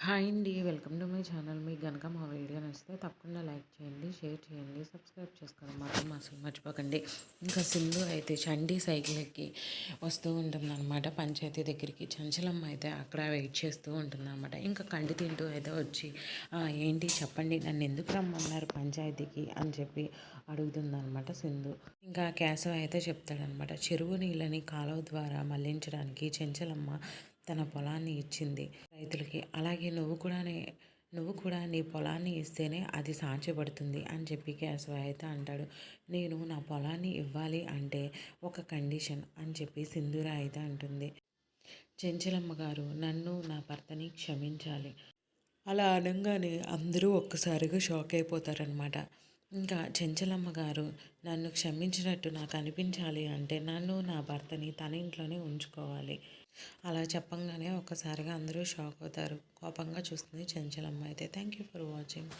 Hi అండి. Welcome to my channel. మీకు గనక మా వీడియో నచ్చితే తప్పకుండా లైక్ చేయండి, షేర్ చేయండి, సబ్స్క్రైబ్ చేసుకోవడం మాత్రం అసలు మర్చిపోకండి. ఇంకా సింధు అయితే చండీ సైకిల్ ఎక్కి వస్తూ ఉంటుందన్నమాట పంచాయతీ దగ్గరికి. చంచలమ్మ అయితే అక్కడ వెయిట్ చేస్తూ ఉంటుందన్నమాట. ఇంకా కండి తింటూ అయితే వచ్చి ఏంటి చెప్పండి, నన్ను ఎందుకు రమ్మన్నారు పంచాయతీకి అని చెప్పి అడుగుతుందన్నమాట సింధు. ఇంకా కేశవ అయితే చెప్తాడనమాట, చెరువు నీళ్ళని కాలువ ద్వారా మళ్లించడానికి చెంచలమ్మ తన పొలాన్ని ఇచ్చింది రైతులకి. అలాగే నువ్వు కూడా నీ పొలాన్ని ఇస్తేనే అది సాధ్యపడుతుంది అని చెప్పి కేశవ అయితే అంటాడు. నేను నా పొలాన్ని ఇవ్వాలి అంటే ఒక కండిషన్ అని చెప్పి సింధూర అయితే అంటుంది. చెంచలమ్మ గారు, నన్ను నా భర్తని క్షమించాలి. అలా అనగానే అందరూ ఒక్కసారిగా షాక్ అయిపోతారనమాట. ఇంకా చెంచలమ్మ గారు, నన్ను క్షమించినట్టు నాకు అనిపించాలి అంటే నన్ను నా భర్తని తన ఇంట్లోనే ఉంచుకోవాలి. అలా చెప్పంగానే ఒక్కసారిగా అందరూ షాక్ అవుతారు. కోపంగా చూస్తుంది చెంచలమ్మ అయితే. Thank you for watching.